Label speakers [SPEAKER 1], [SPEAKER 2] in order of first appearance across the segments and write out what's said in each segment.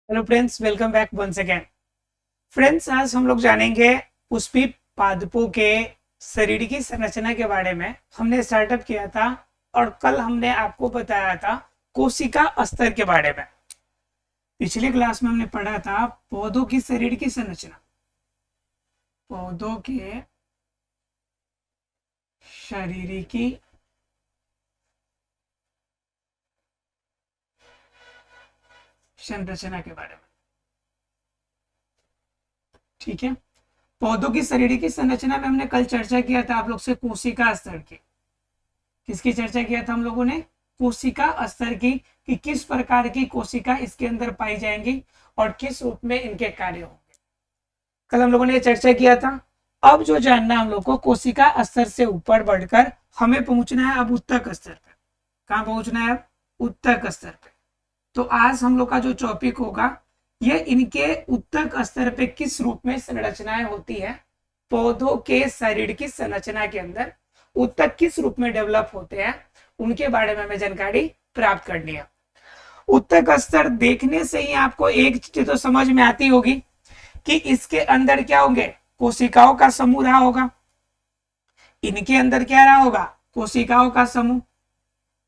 [SPEAKER 1] Hello friends, welcome back once again. Friends, आज हम लोग जानेंगे पुष्पी पादपों के शरीर की संरचना के बारे में। हमने स्टार्टअप किया था और कल हमने आपको बताया था कोशिका स्तर के बारे में। पिछले क्लास में हमने पढ़ा था पौधों की शरीर की संरचना, पौधों के शरीर की संरचना के बारे में। ठीक है, पौधों की शरीर की संरचना में हमने कल चर्चा किया था आप लोग से कोशिका स्तर की। किसकी चर्चा किया था हम लोगों ने? कोशिका स्तर की, कि किस प्रकार की कोशिका इसके अंदर पाई जाएंगी और किस रूप में इनके कार्य होंगे। कल हम लोगों ने चर्चा किया था। अब जो जानना हम लोग को, कोशिका स्तर से ऊपर बढ़कर हमें पहुंचना है अब उत्तक स्तर पे। कहाँ पहुंचना है? अब उत्तक स्तर पे। तो आज हम लोग का जो टॉपिक होगा ये इनके उत्तक स्तर पे किस रूप में संरचनाएं होती है, पौधों के शरीर की संरचना के अंदर उत्तक किस रूप में डेवलप होते हैं, उनके बारे में हमें जानकारी प्राप्त करनी है। उत्तक स्तर देखने से ही आपको एक चीज तो समझ में आती होगी कि इसके अंदर क्या होंगे? कोशिकाओं का समूह रहा होगा। इनके अंदर क्या रहा होगा? कोशिकाओं का समूह।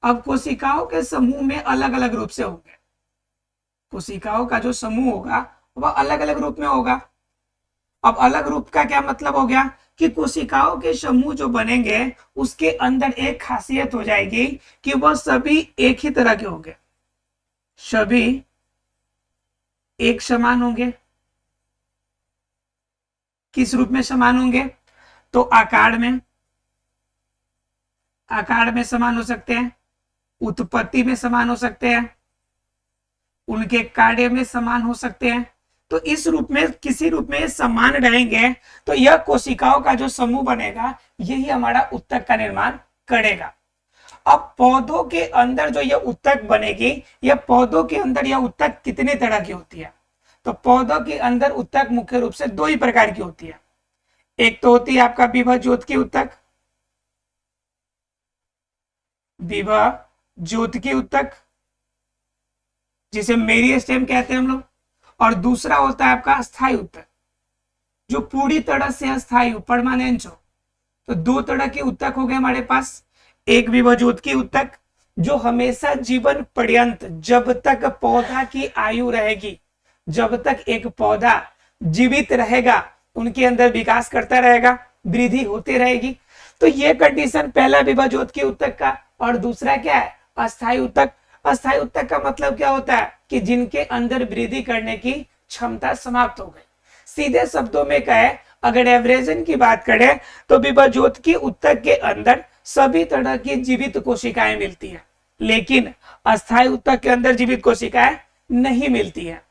[SPEAKER 1] अब कोशिकाओं के समूह में अलग अलग रूप से होंगे। कोशिकाओं का जो समूह होगा वह अलग अलग रूप में होगा। अब अलग रूप का क्या मतलब हो गया कि कोशिकाओं के समूह जो बनेंगे उसके अंदर एक खासियत हो जाएगी कि वह सभी एक ही तरह के होंगे, सभी एक समान होंगे। किस रूप में समान होंगे? तो आकार में समान हो सकते हैं, उत्पत्ति में समान हो सकते हैं, उनके कार्य में समान हो सकते हैं। तो इस रूप में, किसी रूप में समान रहेंगे तो यह कोशिकाओं का जो समूह बनेगा यही हमारा उत्तक का निर्माण करेगा। अब पौधों के अंदर जो यह उत्तक बनेगी, यह पौधों के अंदर यह उत्तक कितने तरह की होती है? तो पौधों के अंदर उत्तक मुख्य रूप से दो ही प्रकार की होती है। एक तो होती है आपका विभव ज्योत उत्तक, विभव ज्योत उत्तक जिसे मेरिस्टेम कहते हैं हम लोग, और दूसरा होता है आपका अस्थायी उत्तक, जो पूरी तरह से अस्थायी, परमानेंट हो। तो दो तरह के उत्तक हो गए हमारे पास। एक विभवज्योत उत्तक जो हमेशा जीवन पर्यंत, जब तक पौधा की आयु रहेगी, जब तक एक पौधा जीवित रहेगा उनके अंदर विकास करता रहेगा, वृद्धि होती रहेगी। तो ये कंडीशन पहला विभवज्योत उत्तक का। और दूसरा क्या है? अस्थायी उत्तक। अस्थायी उत्तक का मतलब क्या होता है कि जिनके अंदर वृद्धि करने की क्षमता समाप्त हो गई। सीधे शब्दों में कहे, अगर एवरेजन की बात करें तो विभवज्योत की उत्तक के अंदर सभी तरह की जीवित कोशिकाएं मिलती है, लेकिन अस्थायी उत्तक के अंदर जीवित कोशिकाएं नहीं मिलती है,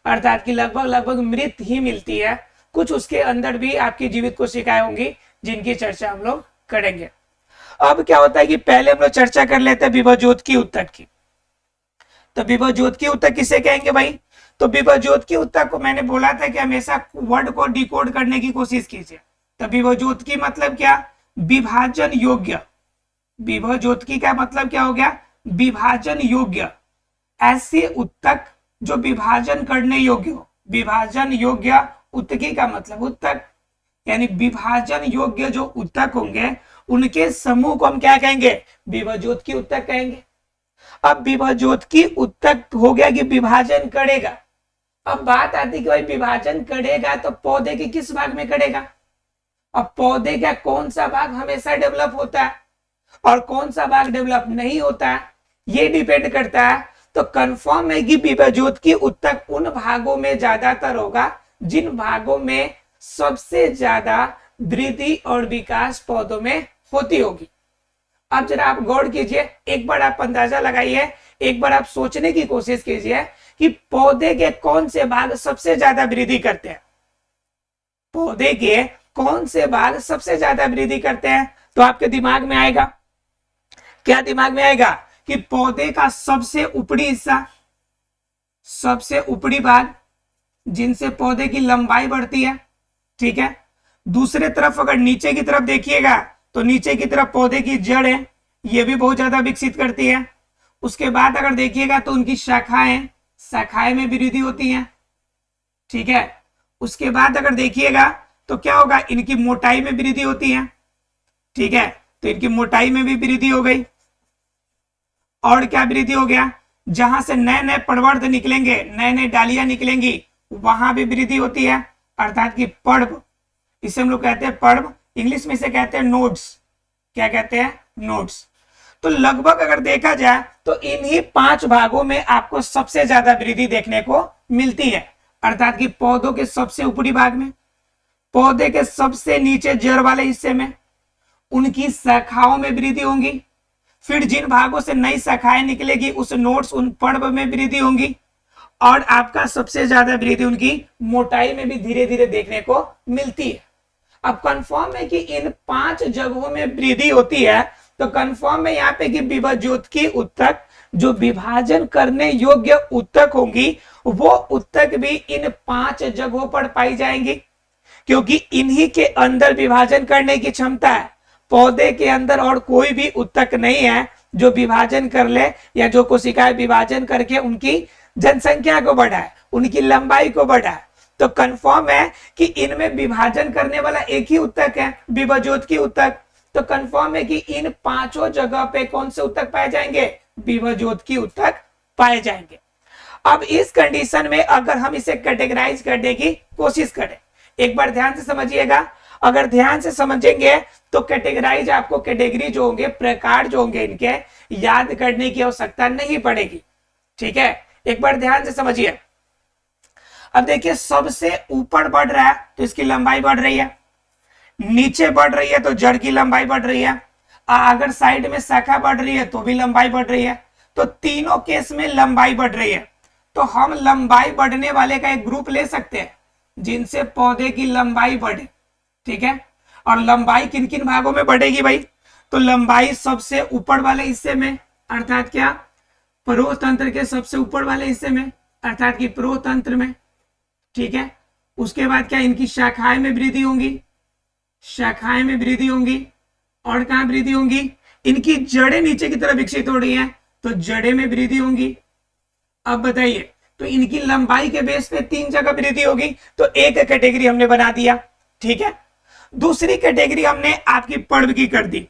[SPEAKER 1] अर्थात कि लगभग मृत ही मिलती है। कुछ उसके अंदर भी आपकी जीवित कोशिकाएं होंगी जिनकी चर्चा हम लोग करेंगे। अब क्या होता है कि पहले हम लोग चर्चा कर लेते हैं विभवज्योत की उत्तक की। तो विभवज्योत की उत्तक किसे कहेंगे भाई? तो विभवज्योत की उत्तक को मैंने बोला था कि हमेशा वर्ड को डिकोड करने की कोशिश कीजिए। तो विभवज्योत की मतलब क्या? विभाजन योग्य। विभवज्योत की का मतलब क्या हो गया? विभाजन योग्य। ऐसे उत्तक जो विभाजन करने योग्य हो। विभाजन योग्य उत्तकी का मतलब उत्तक, यानी विभाजन योग्य जो उत्तक होंगे उनके समूह को हम क्या कहेंगे? विभवज्योत की उत्तक कहेंगे। अब विभवज्योत की उत्तक हो गया कि विभाजन करेगा। अब बात आती कि भाई विभाजन करेगा तो पौधे के किस भाग में करेगा? अब पौधे का कौन सा भाग हमेशा डेवलप होता है और कौन सा भाग डेवलप नहीं होता है, ये डिपेंड करता है। तो कंफर्म है कि विभवज्योत की उत्तक उन भागों में ज्यादातर होगा जिन भागों में सबसे ज्यादा वृद्धि और विकास पौधों में होती होगी। अब जरा आप गौर कीजिए, एक बार आप अंदाजा लगाइए, एक बार आप सोचने की कोशिश कीजिए कि पौधे के कौन से भाग सबसे ज्यादा वृद्धि करते हैं। पौधे के कौन से भाग सबसे ज्यादा वृद्धि करते हैं? तो आपके दिमाग में आएगा, क्या दिमाग में आएगा कि पौधे का सबसे ऊपरी हिस्सा, सबसे ऊपरी भाग, जिनसे पौधे की लंबाई बढ़ती है। ठीक है, दूसरे तरफ अगर नीचे की तरफ देखिएगा तो नीचे की तरफ पौधे की जड़ है, ये भी बहुत ज्यादा विकसित करती है। उसके बाद अगर देखिएगा तो उनकी शाखाएं, शाखाएं में वृद्धि होती है। ठीक है, उसके बाद अगर देखिएगा तो क्या होगा, इनकी मोटाई में वृद्धि होती है। ठीक है, तो इनकी मोटाई में भी वृद्धि हो गई। और क्या वृद्धि हो गया, जहां से नए नए प्रवर्ध निकलेंगे, नए नए डालियां निकलेंगी, वहां भी वृद्धि होती है, अर्थात कि पर्व। इसे हम लोग कहते हैं पर्व, इंग्लिश में इसे कहते हैं नोड्स। क्या कहते हैं, नोड्स। तो लगभग अगर देखा जाए तो इन्हीं 5 भागों में आपको सबसे ज्यादा वृद्धि देखने को मिलती है, अर्थात कि पौधों के सबसे ऊपरी भाग में, पौधे के सबसे नीचे जड़ वाले हिस्से में, उनकी शाखाओं में वृद्धि होंगी। फिर जिन भागों से नई शाखाएं निकलेगी उस नोड्स, उन पर्व में वृद्धि होंगी। और आपका सबसे ज्यादा वृद्धि उनकी मोटाई में भी धीरे धीरे देखने को मिलती है। अब कंफर्म है कि इन 5 जगहों में वृद्धि होती है, तो कंफर्म है यहाँ पे कि विभाज्योतकी उत्तक, जो विभाजन करने योग्य उत्तक होंगी, वो उत्तक भी इन 5 जगहों पर पाई जाएंगी, क्योंकि इन्हीं के अंदर विभाजन करने की क्षमता है। पौधे के अंदर और कोई भी उत्तक नहीं है जो विभाजन कर ले, या जो कोशिकाएं विभाजन करके उनकी जनसंख्या को बढ़ाए, उनकी लंबाई को बढ़ाए। तो कंफर्म है कि इनमें विभाजन करने वाला एक ही उत्तक है, विभाज्योतकी उत्तक। तो कंफर्म है कि इन 5 जगह पे कौन से उत्तक पाए जाएंगे, विभाज्योतकी उत्तक पाए जाएंगे। अब इस कंडीशन में अगर हम इसे कैटेगराइज करने की कोशिश करें, एक बार ध्यान से समझिएगा, अगर ध्यान से समझेंगे तो कैटेगराइज, आपको कैटेगरी जो होंगे, प्रकार जो होंगे, इनके याद करने की आवश्यकता नहीं पड़ेगी। ठीक है, एक बार ध्यान से समझिए। अब देखिए, सबसे ऊपर बढ़ रहा है तो इसकी लंबाई बढ़ रही है, नीचे बढ़ रही है तो जड़ की लंबाई बढ़ रही है, अगर साइड में शाखा बढ़ रही है तो भी लंबाई बढ़ रही है। तो तीनों केस में लंबाई बढ़ रही है। तो हम लंबाई बढ़ने वाले का एक ग्रुप ले सकते हैं जिनसे पौधे की लंबाई बढ़े। ठीक है, और लंबाई किन किन भागों में बढ़ेगी भाई, तो लंबाई सबसे ऊपर वाले हिस्से में, अर्थात क्या, प्रतंत्र के सबसे ऊपर वाले हिस्से में, अर्थात कि प्रतंत्र में। ठीक है, उसके बाद क्या, इनकी शाखाएं में वृद्धि होंगी, शाखाएं में वृद्धि होंगी। और कहां वृद्धि होंगी, इनकी जड़ें नीचे की तरफ विकसित हो रही हैं तो जड़ें में वृद्धि होंगी। अब बताइए, तो इनकी लंबाई के बेस पे 3 जगह वृद्धि होगी, तो एक कैटेगरी हमने बना दिया। ठीक है, दूसरी कैटेगरी हमने आपकी पर्व की कर दी,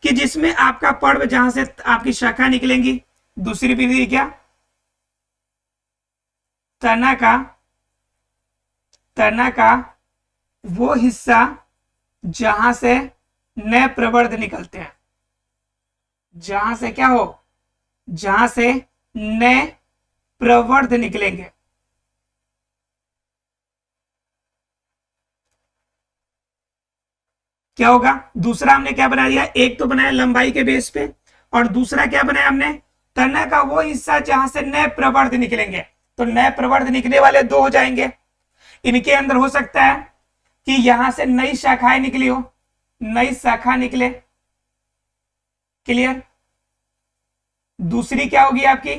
[SPEAKER 1] कि जिसमें आपका पर्व, जहां से आपकी शाखा निकलेंगी। दूसरी वृद्धि क्या, तना का वो हिस्सा जहां से नए प्रवर्ध निकलते हैं, जहां से क्या हो, जहां से नए प्रवर्ध निकलेंगे। क्या होगा, दूसरा हमने क्या बना दिया, एक तो बनाया लंबाई के बेस पे, और दूसरा क्या बनाया हमने, तना का वो हिस्सा जहां से नए प्रवर्ध निकलेंगे। तो नए प्रवर्ध निकलने वाले 2 हो जाएंगे। इनके अंदर हो सकता है कि यहां से नई शाखाएं निकली हो, नई शाखा निकले। क्लियर। दूसरी क्या होगी आपकी,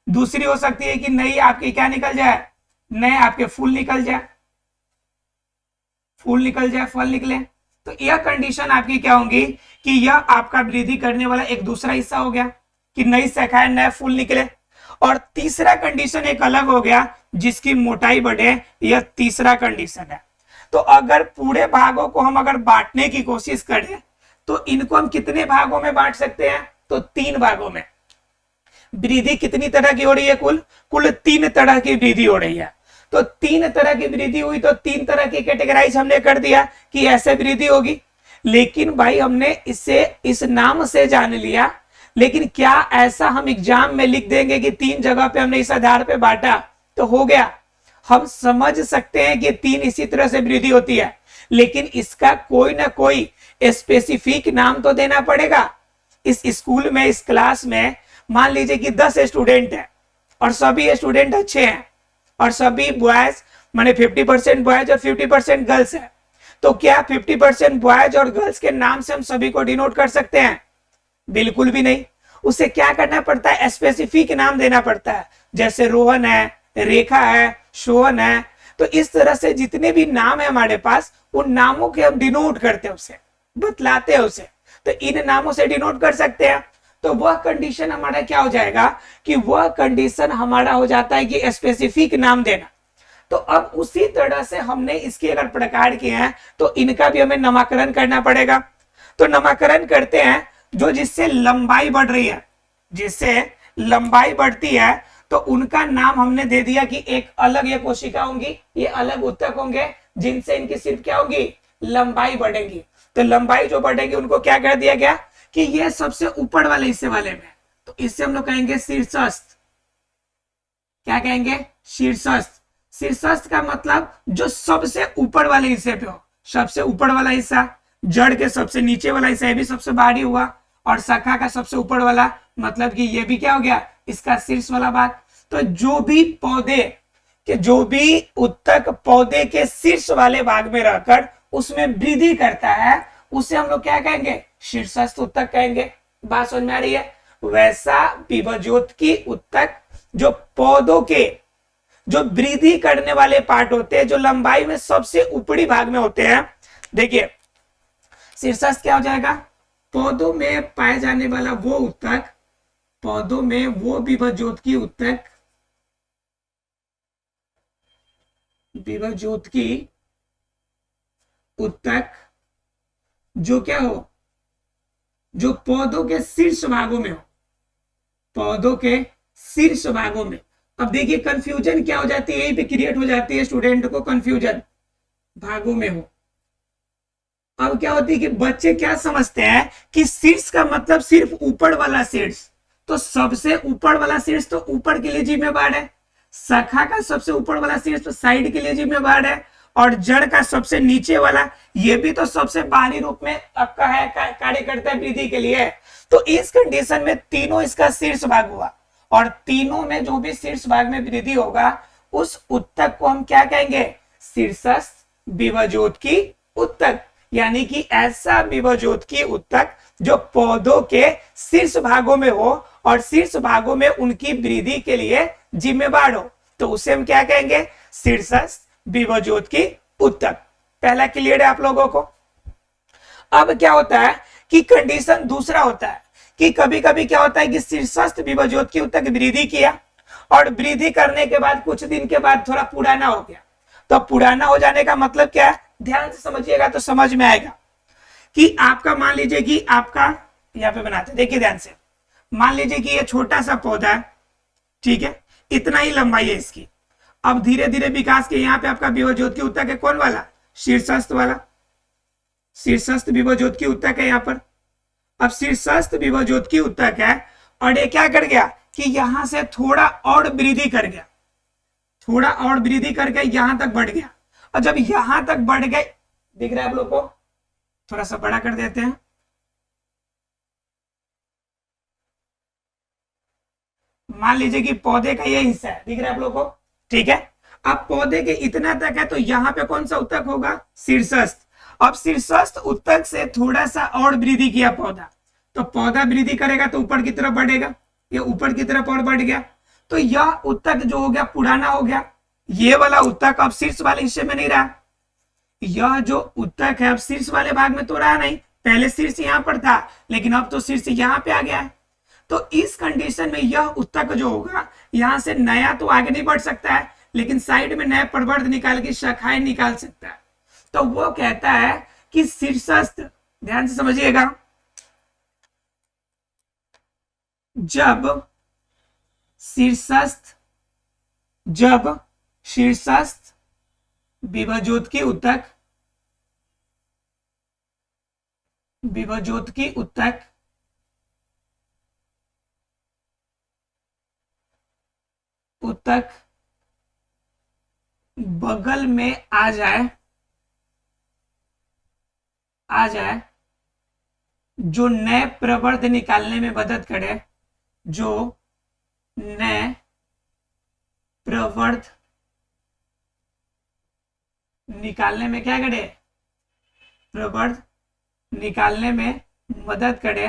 [SPEAKER 1] दूसरी हो सकती है कि नई आपकी क्या निकल जाए, नए आपके फूल निकल जाए, फूल निकल जाए, फल निकले। तो यह कंडीशन आपकी क्या होंगी कि यह आपका वृद्धि करने वाला एक दूसरा हिस्सा हो गया, कि नई शाखाएं, नए फूल निकले। और तीसरा कंडीशन एक अलग हो गया, जिसकी मोटाई बढ़े, यह तीसरा कंडीशन है। तो अगर पूरे भागों को हम अगर बांटने की कोशिश करें तो इनको हम कितने भागों में बांट सकते हैं, तो 3 भागों में। वृद्धि कितनी तरह की हो रही है, कुल 3 तरह की वृद्धि हो रही है। तो 3 तरह की वृद्धि हुई, तो 3 तरह की कैटेगराइज हमने कर दिया कि ऐसे वृद्धि होगी। लेकिन भाई हमने इसे इस नाम से जान लिया, लेकिन क्या ऐसा हम एग्जाम में लिख देंगे कि 3 जगह पे हमने इस आधार पे बांटा तो हो गया। हम समझ सकते हैं कि 3 इसी तरह से वृद्धि होती है, लेकिन इसका कोई ना कोई स्पेसिफिक नाम तो देना पड़ेगा। इस स्कूल में, इस क्लास में मान लीजिए कि 10 स्टूडेंट है और सभी स्टूडेंट अच्छे हैं और सभी बॉयज, माने 50% बॉयज और 50% गर्ल्स है, तो क्या 50% बॉयज और गर्ल्स के नाम से हम सभी को डिनोट कर सकते हैं? बिल्कुल भी नहीं। उसे क्या करना पड़ता है, स्पेसिफिक नाम देना पड़ता है। जैसे रोहन है, रेखा है, शोहन है। तो इस तरह से जितने भी नाम है हमारे पास, उन नामों के हम डिनोट करते हैं, उसे बतलाते हैं उसे। तो इन नामों से डिनोट कर सकते हैं। तो वह कंडीशन हमारा क्या हो जाएगा कि वह कंडीशन हमारा हो जाता है कि स्पेसिफिक नाम देना। तो अब उसी तरह से हमने इसके अगर प्रकार किए हैं तो इनका भी हमें नामकरण करना पड़ेगा। तो नामकरण करते हैं जो जिससे लंबाई बढ़ रही है, जिससे लंबाई बढ़ती है तो उनका नाम हमने दे दिया कि एक अलग ये कोशिका होंगी, ये अलग उत्तक होंगे जिनसे इनकी सिर्फ क्या होगी, लंबाई बढ़ेगी। तो लंबाई जो बढ़ेगी उनको क्या कर दिया गया कि ये सबसे ऊपर वाले हिस्से वाले में, तो इससे हम लोग कहेंगे शीर्षस्थ। क्या कहेंगे, शीर्षस्थ। शीर्षस्थ का मतलब जो सबसे ऊपर वाले हिस्से पे हो, सबसे ऊपर वाला हिस्सा, जड़ के सबसे नीचे वाला हिस्सा ये भी सबसे बाहरी हुआ, और शाखा का सबसे ऊपर वाला मतलब कि ये भी क्या हो गया, इसका शीर्ष वाला भाग। तो जो भी पौधे के, जो भी उत्तक पौधे के शीर्ष वाले भाग में रहकर उसमें वृद्धि करता है उसे हम लोग क्या कहेंगे, शीर्षस्थ उत्तक कहेंगे। बात समझ में आ रही है। वैसा विभज्योतकी उत्तक जो पौधों के जो वृद्धि करने वाले पार्ट होते हैं, जो लंबाई में सबसे ऊपरी भाग में होते हैं, देखिए शीर्षस्थ क्या हो जाएगा, पौधों में पाए जाने वाला वो उत्तक, पौधों में वो विभज्योतकी उत्तक, विभज्योतकी उत्तक जो क्या हो, जो पौधों के शीर्ष भागों में हो, पौधों के शीर्ष भागों में। अब देखिए कंफ्यूजन क्या हो जाती है, यहीं पे क्रिएट हो जाती है स्टूडेंट को, कंफ्यूजन भागों में हो। अब क्या होती है कि बच्चे क्या समझते हैं कि शीर्ष का मतलब सिर्फ ऊपर वाला शीर्ष, तो सबसे ऊपर वाला शीर्ष तो ऊपर के लिए जिम्मेवार है, शाखा का सबसे ऊपर वाला शीर्ष तो साइड के लिए जिम्मेवार है, और जड़ का सबसे नीचे वाला ये भी तो सबसे बाहरी रूप में आपका है, कार्य करता है वृद्धि के लिए। तो इस कंडीशन में तीनों इसका शीर्ष भाग हुआ, और तीनों में जो भी शीर्ष भाग में वृद्धि होगा उस उत्तक को हम क्या कहेंगे, शीर्षस्थ विभज्योतकी उत्तक। यानी कि ऐसा विभज्योतकी उत्तक जो पौधों के शीर्ष भागों में हो और शीर्ष भागों में उनकी वृद्धि के लिए जिम्मेवार हो, तो उसे हम क्या कहेंगे, शीर्षस्थ विभज्योतकी उत्तक। पहला क्लियर है आप लोगों को। अब क्या होता है कि कंडीशन दूसरा होता है कि कभी कभी क्या होता है कि शीर्षस्थ विभज्योतकी उत्तक वृद्धि किया, और वृद्धि करने के बाद कुछ दिन के बाद थोड़ा पुराना हो गया। तो पुराना हो जाने का मतलब क्या है, ध्यान से समझिएगा तो समझ में आएगा कि आपका मान लीजिए कि आपका यहाँ पे बनाते, देखिए ध्यान से, मान लीजिए कि ये छोटा सा पौधा है, ठीक है, इतना ही लंबाई है इसकी। अब धीरे धीरे विकास के यहाँ पे आपका विभज्योतकी उत्तक है, कौन वाला, शीर्षस्थ वाला, शीर्षस्थ विभज्योतकी उत्तक है यहाँ पर। अब शीर्षस्थ विभज्योतकी उत्तक है, और ये क्या कर गया कि यहां से थोड़ा और वृद्धि कर गया, थोड़ा और वृद्धि करके यहां तक बढ़ गया। और जब यहां तक बढ़ गए, दिख रहा है आप लोग को, थोड़ा सा बड़ा कर देते हैं, मान लीजिए कि पौधे का ये हिस्सा है, दिख रहा है आप लोग को, ठीक है। अब पौधे के इतना तक है तो यहाँ पे कौन सा उत्तक होगा, शीर्षस्थ। अब शीर्षस्थ उत्तक से थोड़ा सा और वृद्धि किया पौधा, तो पौधा वृद्धि करेगा तो ऊपर की तरफ बढ़ेगा, ये ऊपर की तरफ और बढ़ गया, तो यह उत्तक जो हो गया पुराना हो गया। ये वाला उत्तक अब शीर्ष वाले हिस्से में नहीं रहा, यह जो उत्तक है अब शीर्ष वाले भाग में तो रहा नहीं, पहले शीर्ष यहाँ पर था लेकिन अब तो शीर्ष यहाँ पे आ गया है। तो इस कंडीशन में यह उत्तक जो होगा यहां से नया तो आगे नहीं बढ़ सकता है, लेकिन साइड में नया प्रवर्ध निकाल के शाखाएं निकाल सकता है। तो वो कहता है कि शीर्षस्थ, ध्यान से समझिएगा, जब शीर्षस्थ विभज्योतकी उत्तक बगल में आ जाए, जो नए प्रवर्ध निकालने में मदद करे, जो नए प्रवर्ध निकालने में क्या करे, प्रवर्ध निकालने में मदद करे,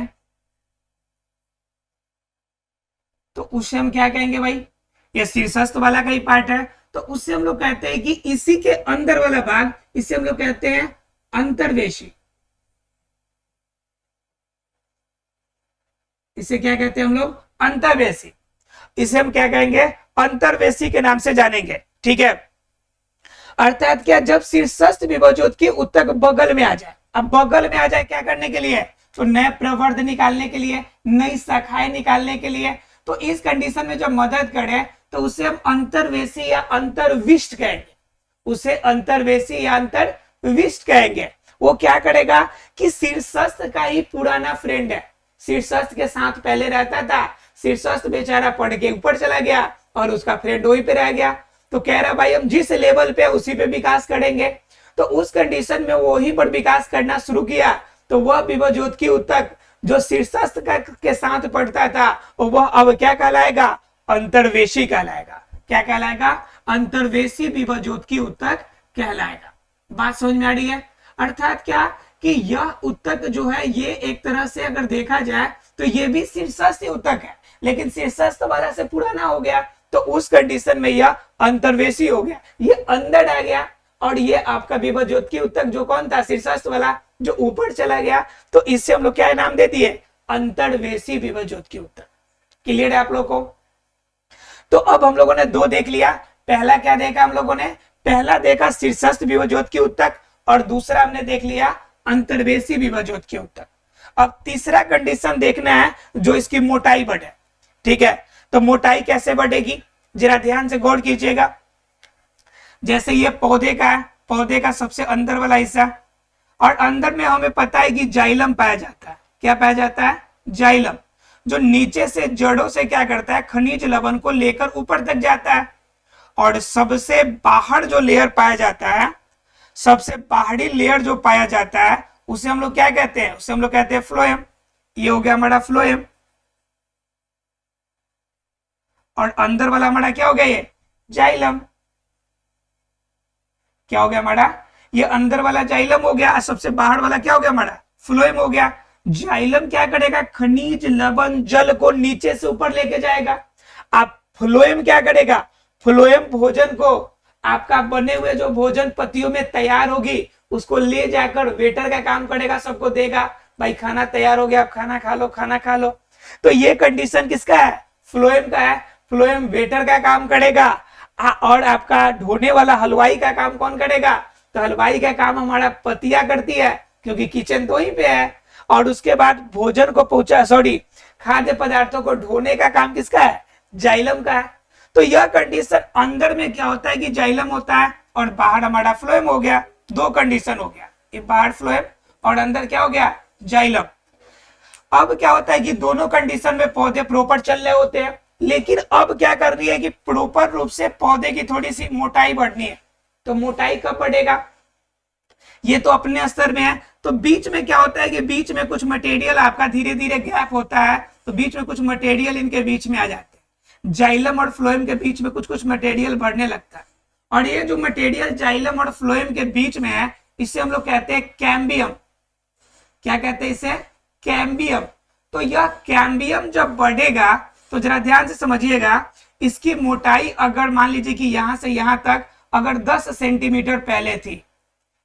[SPEAKER 1] तो उसे हम क्या कहेंगे भाई, ये शीर्षस्थ वाला का ही पार्ट है, तो उससे हम लोग कहते हैं कि इसी के अंदर वाला भाग, इसे हम लोग कहते हैं अंतर्वेशी। इसे क्या कहते हैं हम लोग? अंतर्वेशी। इसे हम क्या कहेंगे? अंतर्वेशी के नाम से जानेंगे। ठीक है, अर्थात क्या, जब शीर्षस्थ विभवज्योत की उत्तक बगल में आ जाए। अब बगल में आ जाए क्या करने के लिए? तो नए प्रवर्ध निकालने के लिए, नई शाखाएं निकालने के लिए। तो इस कंडीशन में जब मदद करे तो उसे हम अंतर्वेशी या अंतर्विष्ट कहेंगे। उसे अंतर्वेशी या अंतर्विष्ट कहेंगे। वो क्या करेगा कि शीर्षस्थ का ही पुराना फ्रेंड है, शीर्षस्थ के साथ पहले रहता था, शीर्षस्थ बेचारा पढ़ के ऊपर चला गया और उसका फ्रेंड वहीं पे रह गया। तो कह रहा भाई हम जिस लेवल पे उसी पे विकास करेंगे। तो उस कंडीशन में वो ही पर विकास करना शुरू किया। तो वह विभवज्योत की उत्तक जो शीर्षस्थ के साथ पढ़ता था वह अब क्या कहलाएगा? अंतर्वेशी कहलाएगा। क्या कहलाएगा? अंतर्वेशी विभवज्योत की उत्तक कहलाएगा। बात समझ में आ रही है? अर्थात क्या कि यह उत्तक जो है ये एक तरह से अगर देखा जाए तो ये भी शीर्षस्थ उत्तक है, लेकिन शीर्षस्थ वाला से पुराना हो गया। तो उस कंडीशन में यह अंतर्वेशी हो गया, ये अंदर आ गया। और ये आपका विभवज्योत की उत्तक जो कौन था? शीर्षस्थ वाला, जो ऊपर चला गया। तो इससे हम लोग क्या नाम दे दिए? अंतर्वेशी विभवज्योत की उत्तक। क्लियर है आप लोग को? तो अब हम लोगों ने दो देख लिया। पहला क्या देखा हम लोगों ने? पहला देखा शीर्षस्थ विभवज्योत की उत्तक, और दूसरा हमने देख लिया अंतर्वेशी विभवज्योत की उत्तक। अब तीसरा कंडीशन देखना है जो इसकी मोटाई बढ़े। ठीक है, तो मोटाई कैसे बढ़ेगी? जरा ध्यान से गौर कीजिएगा। जैसे ये पौधे का है, पौधे का सबसे अंदर वाला हिस्सा, और अंदर में हमें पता है कि जाइलम पाया जाता है। क्या पाया जाता है? जाइलम, जो नीचे से जड़ों से क्या करता है? खनिज लवण को लेकर ऊपर तक जाता है। और सबसे बाहर जो लेयर पाया जाता है, सबसे बाहरी लेयर जो पाया जाता है उसे हम लोग क्या कहते हैं? उसे हम लोग कहते हैं फ्लोएम। ये हो गया हमारा फ्लोएम। और अंदर वाला हमारा क्या हो गया? ये जाइलम। क्या हो गया हमारा? ये अंदर वाला जाइलम हो गया। सबसे बाहर वाला क्या हो गया हमारा? फ्लोएम हो गया। जाइलम क्या करेगा? खनिज लवण जल को नीचे से ऊपर लेके जाएगा। आप फ्लोएम क्या करेगा? फ्लोएम भोजन को, आपका बने हुए जो भोजन पत्तियों में तैयार होगी उसको ले जाकर वेटर का काम करेगा, सबको देगा, भाई खाना तैयार हो गया, आप खाना खा लो, खाना खा लो। तो ये कंडीशन किसका है? फ्लोएम का है। फ्लोएम वेटर का काम करेगा। और आपका ढोने वाला हलवाई का काम कौन करेगा? तो हलवाई का काम हमारा पतिया करती है, क्योंकि किचन तो ही पे है। और उसके बाद भोजन को पहुंचा, सॉरी, खाद्य पदार्थों को ढोने का काम किसका है? जाइलम का है। तो यह कंडीशन अंदर में क्या होता है कि जाइलम होता है, और बाहर हमारा फ्लोएम हो गया। दो कंडीशन हो गया, ये बाहर फ्लोएम और अंदर क्या हो गया? जाइलम। अब क्या होता है कि दोनों कंडीशन में पौधे प्रॉपर चल रहे होते हैं, लेकिन अब क्या कर रही है कि प्रॉपर रूप से पौधे की थोड़ी सी मोटाई बढ़नी है। तो मोटाई कब बढ़ेगा? ये तो अपने स्तर में है। तो बीच में क्या होता है कि बीच में कुछ मटेरियल आपका धीरे धीरे गैप होता है, तो बीच में कुछ मटेरियल इनके बीच में आ जाते हैं। जाइलम और फ्लोएम के बीच में कुछ कुछ मटेरियल बढ़ने लगता है, और ये जो मटेरियल जाइलम और फ्लोएम के बीच में है इसे हम लोग कहते हैं कैम्बियम। क्या कहते हैं इसे? कैम्बियम। तो यह कैम्बियम जब बढ़ेगा तो जरा ध्यान से समझिएगा, इसकी मोटाई अगर मान लीजिए कि यहां से यहां तक अगर 10 सेंटीमीटर पहले थी,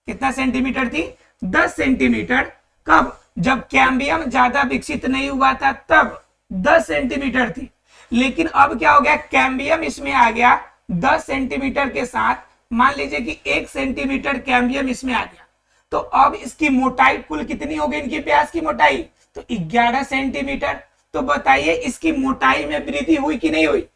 [SPEAKER 1] कितना सेंटीमीटर थी? 10 सेंटीमीटर। कब? जब कैम्बियम ज्यादा विकसित नहीं हुआ था तब 10 सेंटीमीटर थी। लेकिन अब क्या हो गया? कैम्बियम इसमें आ गया 10 सेंटीमीटर के साथ, मान लीजिए कि 1 सेंटीमीटर कैम्बियम इसमें आ गया। तो अब इसकी मोटाई कुल कितनी हो गई? इनकी प्याज की मोटाई तो 11 सेंटीमीटर। तो बताइए इसकी मोटाई में वृद्धि हुई कि नहीं हुई?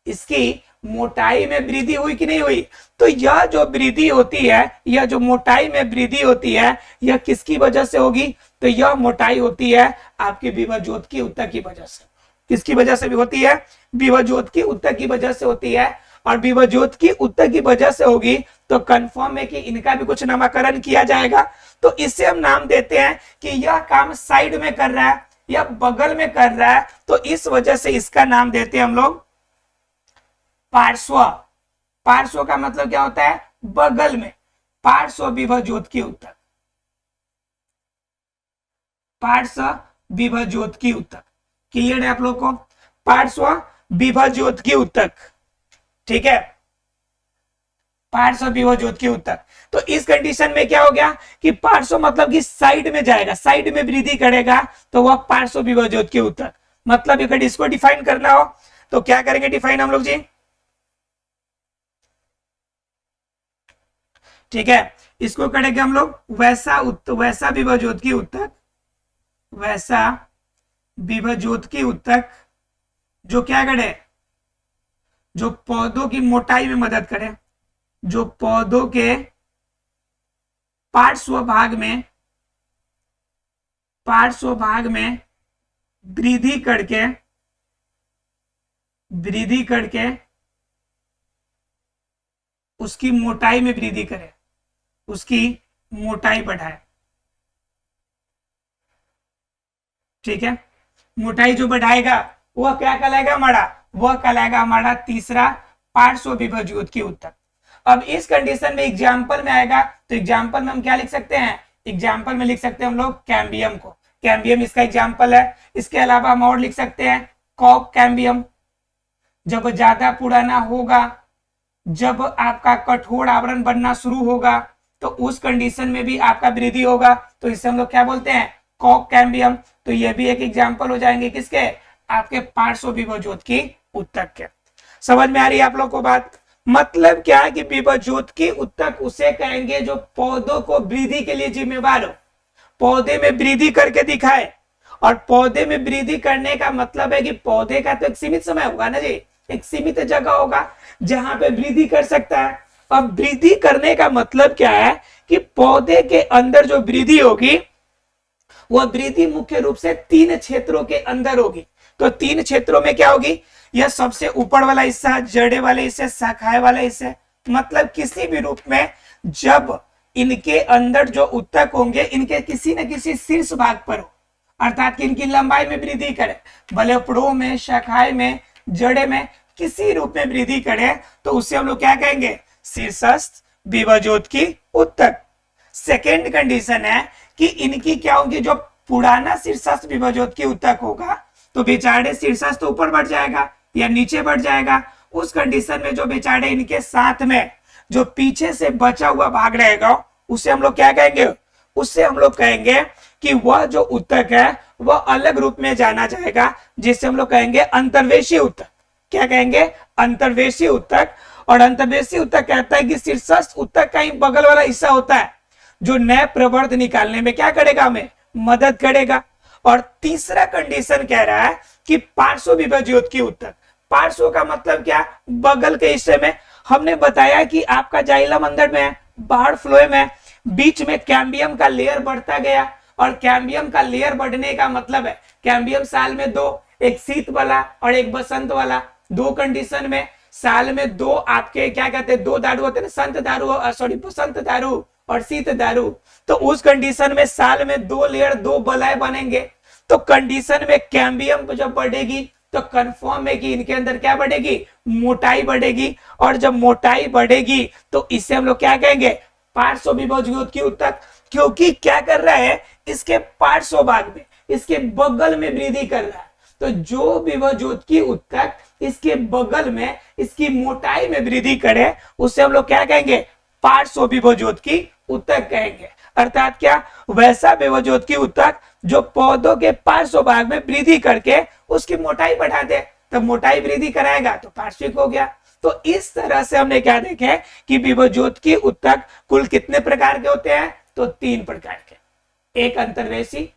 [SPEAKER 1] इसकी मोटाई में वृद्धि हुई कि नहीं हुई? तो यह जो वृद्धि होती है, यह जो मोटाई में वृद्धि होती है, यह किसकी वजह से होगी? तो यह मोटाई होती है आपकी विभवज्योत की उत्तक की वजह से। किसकी वजह से भी होती है? विभवज्योत की उत्तक की वजह से होती है। और विभवज्योत की उत्तक की वजह से होगी तो कंफर्म है कि इनका भी कुछ नामकरण किया जाएगा। तो इससे हम नाम देते हैं कि यह काम साइड में कर रहा है या बगल में कर रहा है, तो इस वजह से इसका नाम देते हैं हम लोग पार्श्व। पार्श्व का मतलब क्या होता है? बगल में। पार्श्व विभवज्योत की उत्तक, पार्श्व विभवज्योत की उत्तक। क्लियर है आप लोग को? पार्श्व विभवज्योत की उत्तक, ठीक है, पार्श्व विभवज्योत की उत्तक। तो इस कंडीशन में क्या हो गया कि पार्श्व मतलब कि साइड में जाएगा, साइड में वृद्धि करेगा, तो वह पार्श्व विभवज्योत की उत्तक। मतलब अगर इसको डिफाइन करना हो तो क्या करेंगे डिफाइन हम लोग जी, ठीक है। इसको करेंगे हम लोग वैसा विभवज्योत उत्तक, वैसा विभवज्योत उत्तक जो क्या करे, जो पौधों की मोटाई में मदद करे, जो पौधों के पार्श्व भाग में वृद्धि करके उसकी मोटाई में वृद्धि करे, उसकी मोटाई बढ़ाए, ठीक है। मोटाई जो बढ़ाएगा वह क्या कहलाएगा हमारा, वह कहलाएगा हमारा तीसरा पार्श्व विभवज्योत उत्तक। अब इस कंडीशन में एग्जाम्पल में आएगा, तो एग्जाम्पल में हम क्या लिख सकते हैं, एग्जाम्पल में लिख सकते हैं हम लोग कैम्बियम को, कैम्बियम इसका एग्जाम्पल है। इसके अलावा हम और लिख सकते हैं कॉक कैम्बियम, जब ज्यादा पुराना होगा, जब आपका कठोर आवरण बनना शुरू होगा तो उस कंडीशन में भी आपका वृद्धि होगा, तो इसे हम लोग क्या बोलते हैं, कॉक कैम्बियम। तो ये भी एक एग्जाम्पल हो जाएंगे किसके, आपके पार्श्व विभवज्योत उत्तक के। समझ में आ रही है आप लोग को बात, मतलब क्या है कि विभवज्योत उत्तक उसे कहेंगे जो पौधों को वृद्धि के लिए जिम्मेवार हो, पौधे में वृद्धि करके दिखाए। और पौधे में वृद्धि करने का मतलब है कि पौधे का तो एक सीमित समय होगा ना जी, एक सीमित जगह होगा जहां पे वृद्धि कर सकता है। अब वृद्धि करने का मतलब क्या है कि पौधे के अंदर जो वृद्धि होगी वह वृद्धि मुख्य रूप से 3 क्षेत्रों के अंदर होगी। तो 3 क्षेत्रों में क्या होगी, यह सबसे ऊपर वाला हिस्सा, जड़े वाले हिस्से, शाखाएं वाले हिस्से, मतलब किसी भी रूप में जब इनके अंदर जो उत्तक होंगे इनके किसी न किसी शीर्ष भाग पर हो, अर्थात कि इनकी लंबाई में वृद्धि करे, भले प्रो में, शाखाएं में, जड़े में, किसी रूप में वृद्धि करे, तो उसे हम लोग क्या कहेंगे, शीर्षस्थ विभवज्योत उत्तक। सेकेंड कंडीशन है कि इनकी क्या होगी, जो पुराना शीर्षस्थ विभवज्योत उत्तक होगा तो बेचारे शीर्षस्थ ऊपर बढ़ जाएगा या नीचे बढ़ जाएगा। उस कंडीशन में जो बेचारे इनके साथ में जो पीछे से बचा हुआ भाग रहेगा उसे हम लोग क्या कहेंगे, उससे हम लोग कहेंगे कि वह जो उत्तक है वह अलग रूप में जाना जाएगा, जिससे हम लोग कहेंगे अंतर्वेशी उत्तक। क्या कहेंगे, अंतर्वेशी उत्तक। और अंतर्वेशी उत्तक कहता है कि शीर्षस्थ उत्तक का ही बगल वाला हिस्सा होता है जो नए प्रवर्ध निकालने में क्या करेगा, हमें मदद करेगा। और तीसरा कंडीशन कह रहा है कि पार्श्व विभवज्योत उत्तक। पार्श्व का मतलब क्या, बगल के हिस्से में। हमने बताया कि आपका जाइलम अंदर में है, बाहर फ्लोएम है, बीच में कैम्बियम का लेयर बढ़ता गया। और कैम्बियम का लेयर बढ़ने का मतलब है कैम्बियम साल में 2, एक शीत वाला और एक बसंत वाला, 2 कंडीशन में साल में 2 आपके क्या कहते हैं, 2 दारू होते हैं, संत दारू, सॉरी बसंत दारू और शीत दारू। तो उस कंडीशन में साल में 2 लेयर, 2 बलाएं बनेंगे। तो कंडीशन में कैम्बियम जब बढ़ेगी तो कंफर्म है कि इनके अंदर क्या बढ़ेगी, मोटाई बढ़ेगी। और जब मोटाई बढ़ेगी तो इसे हम लोग क्या कहेंगे, पार्श्व विभवज्योत उत्तक। क्योंकि क्या कर रहा है, इसके पार्श्व भाग में, इसके बगल में वृद्धि कर रहा है। तो जो विभवज्योत उत्तक इसके बगल में, इसकी मोटाई में वृद्धि करे उसे हम लोग क्या कहेंगे, पार्श्व विभवज्योत उत्तक कहेंगे। अर्थात क्या, वैसा विभवज्योत उत्तक जो पौधों के पार्श्व भाग में वृद्धि करके उसकी मोटाई बढ़ा दे। तब मोटाई वृद्धि कराएगा तो पार्श्विक हो गया। तो इस तरह से हमने क्या देखे कि विभवज्योत उत्तक कुल कितने प्रकार के होते हैं, तो 3 प्रकार के। एक अंतर्वेशी,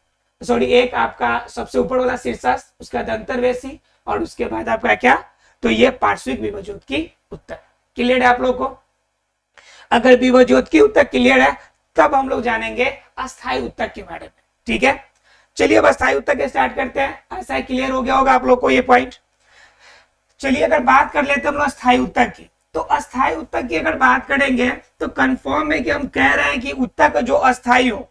[SPEAKER 1] सॉरी एक आपका सबसे ऊपर वाला शीर्षस्थ, उसके बाद अंतर्वेशी और उसके बाद आपका क्या, तो ये पार्श्विक विभवज्योत उत्तक। क्लियर है आप लोग को? अगर विभवज्योत उत्तक क्लियर है तब हम लोग जानेंगे अस्थायी उत्तक के बारे में। ठीक है, चलिए अब अस्थायी उत्तक स्टार्ट करते हैं। ऐसा क्लियर हो गया होगा आप लोग को ये पॉइंट। चलिए अगर बात कर लेते हैं हम लोग अस्थायी उत्तक की, तो अस्थायी उत्तक की अगर बात करेंगे तो कंफर्म है कि हम कह रहे हैं कि उत्तक जो अस्थायी हो।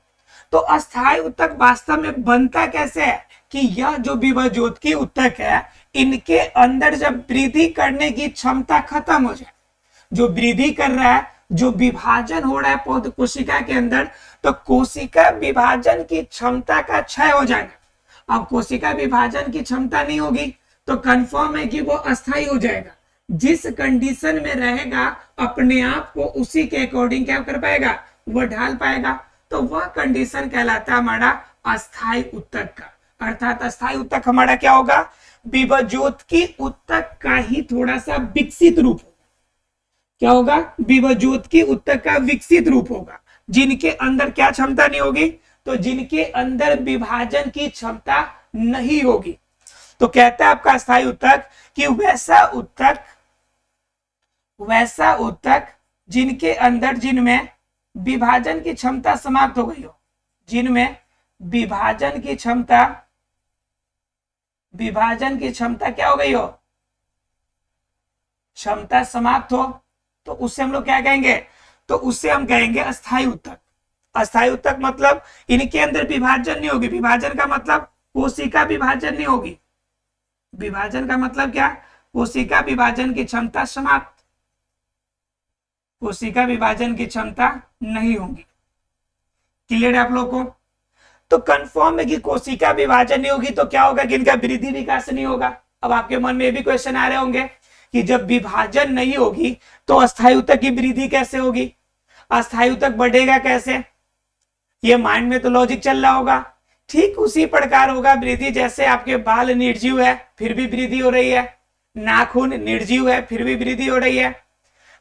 [SPEAKER 1] तो अस्थायी उत्तक वास्तव में बनता कैसे है कि यह जो विभवज्योत उत्तक है इनके अंदर जब वृद्धि करने की क्षमता खत्म हो जाए, जो वृद्धि कर रहा है, जो विभाजन हो रहा है पौध कोशिका के अंदर, तो कोशिका विभाजन की क्षमता का क्षय हो जाएगा। अब कोशिका विभाजन की क्षमता नहीं होगी तो कंफर्म है कि वो अस्थायी हो जाएगा। जिस कंडीशन में रहेगा अपने आप को उसी के अकॉर्डिंग क्या कर पाएगा, वो ढाल पाएगा। तो वह कंडीशन कहलाता है हमारा अस्थायी उत्तक का। अर्थात अस्थायी ऊतक हमारा क्या होगा, विभज्योतकी ऊतक का ही थोड़ा सा विकसित रूप होगा। क्या होगा, विभज्योतकी ऊतक का विकसित रूप होगा, जिनके अंदर क्या क्षमता नहीं होगी, तो जिनके अंदर विभाजन की क्षमता नहीं होगी। तो कहता है आपका अस्थायी ऊतक कि वैसा ऊतक जिनके अंदर, जिनमें विभाजन की क्षमता समाप्त हो गई हो, जिनमें विभाजन की क्षमता क्या हो गई हो, क्षमता समाप्त हो, तो उससे हम लोग क्या कहेंगे, तो उससे हम कहेंगे अस्थायी ऊतक। अस्थायी ऊतक मतलब इनके अंदर विभाजन नहीं होगी। विभाजन का मतलब कोशिका विभाजन नहीं होगी। विभाजन का मतलब क्या, कोशिका विभाजन की क्षमता समाप्त, कोशिका विभाजन की क्षमता नहीं होगी। क्लियर है आप लोग को? तो कंफर्म है कि कोशिका विभाजन नहीं होगी तो क्या होगा कि इनका वृद्धि विकास नहीं होगा। अब आपके मन में भी क्वेश्चन आ रहे होंगे कि जब विभाजन नहीं होगी तो अस्थायी ऊतक की वृद्धि कैसे होगी, अस्थायी ऊतक बढ़ेगा कैसे, ये माइंड में तो लॉजिक चल रहा होगा। ठीक उसी प्रकार होगा वृद्धि, जैसे आपके बाल निर्जीव है फिर भी वृद्धि हो रही है, नाखून निर्जीव है फिर भी वृद्धि हो रही है।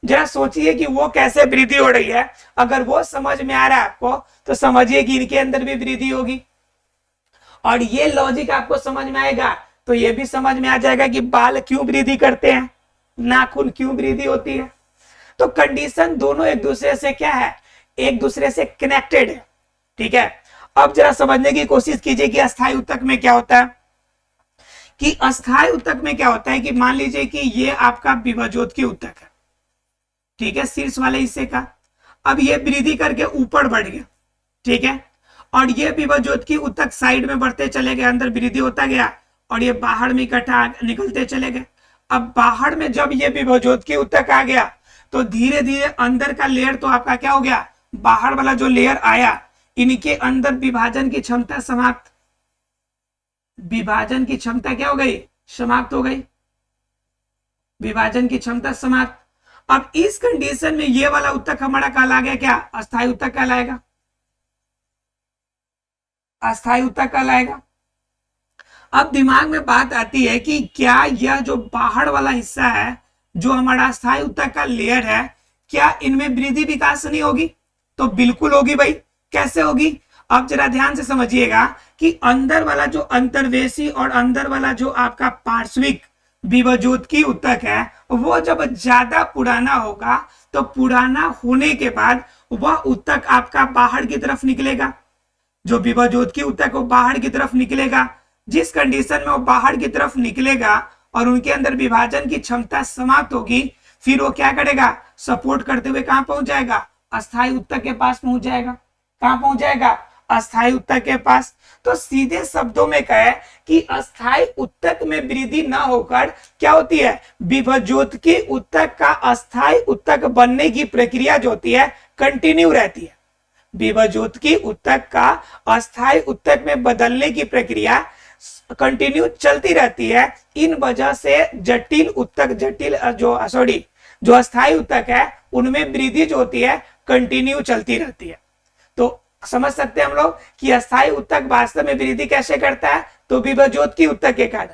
[SPEAKER 1] जरा सोचिए कि वो कैसे वृद्धि हो रही है। अगर वो समझ में आ रहा है आपको तो समझिए कि इनके अंदर भी वृद्धि होगी। और ये लॉजिक आपको समझ में आएगा तो ये भी समझ में आ जाएगा कि बाल क्यों वृद्धि करते हैं, नाखून क्यों वृद्धि होती है। तो कंडीशन दोनों एक दूसरे से क्या है, एक दूसरे से कनेक्टेड है। ठीक है, अब जरा समझने की कोशिश कीजिए कि अस्थायी ऊतक में क्या होता है। कि अस्थायी ऊतक में क्या होता है कि मान लीजिए कि ये आपका विभज्योतकी ऊतक है, ठीक है, शीर्ष वाले हिस्से का। अब ये वृद्धि करके ऊपर बढ़ गया, ठीक है, और ये विभज्योतकी ऊतक साइड में बढ़ते चले गए, अंदर वृद्धि होता गया और ये बाहर में इकट्ठा निकलते चले गए। अब बाहर में जब ये विभज्योतकी ऊतक आ गया तो धीरे धीरे अंदर का लेयर तो आपका क्या हो गया, बाहर वाला जो लेयर आया, इनके अंदर विभाजन की क्षमता समाप्त, विभाजन की क्षमता क्या हो गई, समाप्त हो गई, विभाजन की क्षमता समाप्त। अब इस कंडीशन में ये वाला ऊतक हमारा कहला गया क्या, अस्थायी ऊतक कहलाएगा, अस्थायी ऊतक कहलाएगा। अब दिमाग में बात आती है कि क्या यह जो बाहर वाला हिस्सा है, जो हमारा अस्थायी ऊतक का लेयर है, क्या इनमें वृद्धि विकास नहीं होगी? तो बिल्कुल होगी भाई। कैसे होगी, अब जरा ध्यान से समझिएगा कि अंदर वाला जो अंतर्वेशी और अंदर वाला जो आपका पार्श्विक विभज्योतकी ऊतक है, वो जब ज्यादा पुराना होगा तो पुराना होने के बाद वह ऊतक आपका बाहर की तरफ निकलेगा। जो विभज्योतकी ऊतक वो बाहर की तरफ निकलेगा। जिस कंडीशन में वो बाहर की तरफ निकलेगा और उनके अंदर विभाजन की क्षमता समाप्त होगी, फिर वो क्या करेगा, सपोर्ट करते हुए कहां पहुंच जाएगा, अस्थायी ऊतक के पास पहुंच जाएगा। कहां पहुंच जाएगा, अस्थायी ऊतक के पास। तो सीधे शब्दों में कहे कि अस्थायी ऊतक में वृद्धि ना होकर क्या होती है, विभज्योतकी ऊतक का अस्थायी ऊतक बनने की प्रक्रिया जो होती है कंटिन्यू रहती है। विभज्योतकी ऊतक का अस्थायी ऊतक में बदलने की प्रक्रिया कंटिन्यू चलती रहती है। इन वजह से जटिल ऊतक, जो अस्थायी ऊतक है उनमें वृद्धि जो होती है कंटिन्यू चलती रहती है। तो समझ सकते हैं हम लोग कि अस्थायी ऊतक वास्तव में वृद्धि कैसे करता है, तो विभज्योतकी ऊतक के कारण।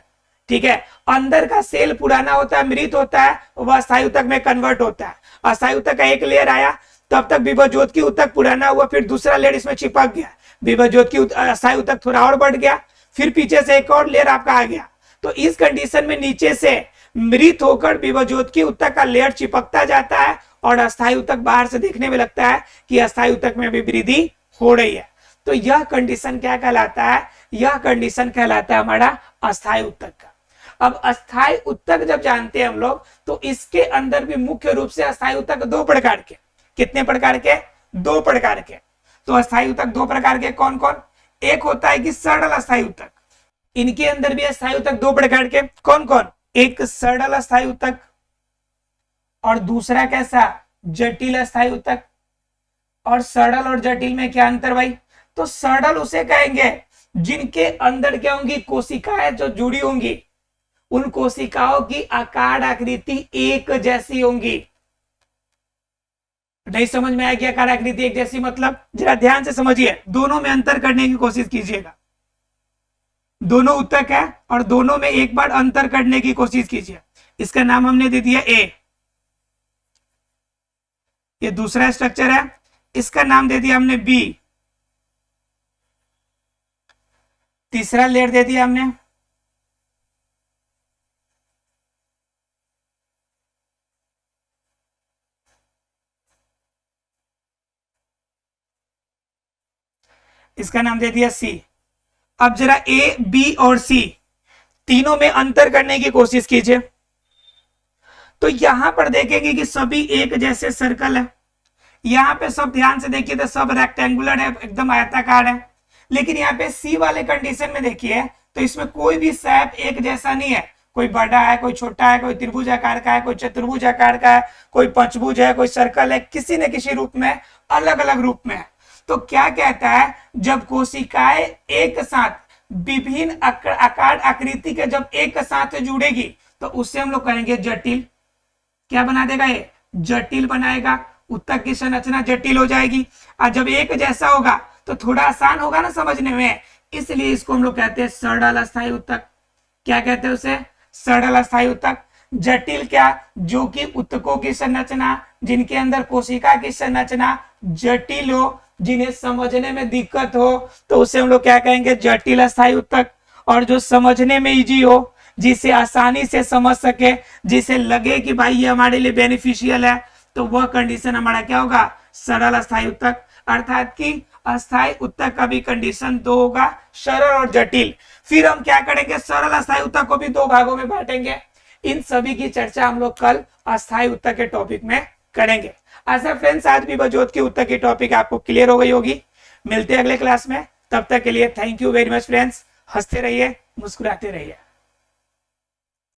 [SPEAKER 1] ठीक है, अंदर का सेल पुराना होता है, मृत होता है, वह अस्थायी ऊतक में कन्वर्ट होता है। अस्थायी ऊतक का एक लेयर आया, तब तक विभज्योतकी ऊतक पुराना हुआ, फिर दूसरा लेयर इसमें चिपक गया, विभज्योतकी अस्थायी ऊतक थोड़ा और बढ़ गया, फिर पीछे से एक और लेयर आपका आ गया। तो इस कंडीशन में नीचे से मृत होकर विभज्योतकी ऊतक का लेयर चिपकता जाता है और अस्थायी ऊतक बाहर से देखने में लगता है कि अस्थायी ऊतक में भी वृद्धि हो रही है। तो यह कंडीशन क्या कहलाता है, यह कंडीशन कहलाता है हमारा अस्थायी ऊतक का। अब अस्थायी ऊतक जब जानते हैं हम लोग, तो इसके अंदर भी मुख्य रूप से अस्थायी ऊतक दो प्रकार के, कितने प्रकार के, दो प्रकार के। तो अस्थायी ऊतक दो प्रकार के कौन कौन, एक होता है कि सरल अस्थायी ऊतक। इनके अंदर भी अस्थायी ऊतक दो प्रकार के, कौन कौन, एक सरल अस्थायी ऊतक और दूसरा कैसा, जटिल अस्थायी ऊतक। और सरल और जटिल में क्या अंतर भाई, तो सरल उसे कहेंगे जिनके अंदर क्या होंगी, कोशिकाएं जो जुड़ी होंगी, उन कोशिकाओं की आकार आकृति एक जैसी होंगी। नहीं समझ में आया कि आकार आकृति एक जैसी मतलब, जरा ध्यान से समझिए, दोनों में अंतर करने की कोशिश कीजिएगा। दोनों उत्तक है और दोनों में एक बार अंतर करने की कोशिश कीजिए। इसका नाम हमने दे दिया ए। ये दूसरा स्ट्रक्चर है, इसका नाम दे दिया हमने बी। तीसरा लेयर दे दिया हमने, इसका नाम दे दिया सी। अब जरा ए, बी और सी तीनों में अंतर करने की कोशिश कीजिए। तो यहां पर देखेंगे कि सभी एक जैसे सर्कल है। यहां पे सब ध्यान से देखिए तो सब रेक्टेंगुलर है, एकदम आयताकार है। लेकिन यहाँ पे सी वाले कंडीशन में देखिए तो इसमें कोई भी शेप एक जैसा नहीं है। कोई बड़ा है, कोई छोटा है, कोई त्रिभुज आकार का है, कोई चतुर्भुज आकार का है, कोई पंचभुज है, कोई सर्कल है, किसी न किसी रूप में, अलग अलग रूप में है। तो क्या कहता है, जब कोशिकाएं एक साथ विभिन्न आकार आकृति के जब एक साथ जुड़ेगी तो उससे हम लोग कहेंगे जटिल। क्या बना देगा ये? जटिल बनाएगा। उत्तक की संरचना जटिल हो जाएगी। और जब एक जैसा होगा तो थोड़ा आसान होगा ना समझने में, इसलिए इसको हम लोग कहते हैं सरल अस्थायी उत्तक। क्या कहते हैं उसे? सरल अस्थायी उत्तक। जटिल क्या? जो कि उत्तकों की संरचना, जिनके अंदर कोशिका की संरचना जटिल हो, जिन्हें समझने में दिक्कत हो, तो उसे हम लोग क्या कहेंगे? जटिल अस्थायी उत्तक। और जो समझने में इजी हो, जिसे आसानी से समझ सके, जिसे लगे कि भाई ये हमारे लिए बेनिफिशियल है, तो वह कंडीशन हमारा क्या होगा? सरल अस्थायी उत्तक। अर्थात कि अस्थायी उत्तक का भी कंडीशन दो होगा, सरल और जटिल। फिर हम क्या करेंगे? सरल अस्थायी उत्तक को भी दो भागों में बांटेंगे। इन सभी की चर्चा हम लोग कल अस्थायी उत्तक के टॉपिक में करेंगे। ऐसा फ्रेंड्स, आज विभज्योत की उत्तक की टॉपिक आपको क्लियर हो गई होगी। मिलते हैं अगले क्लास में, तब तक के लिए thank you very much friends. हंसते रहिए, मुस्कुराते रहिए।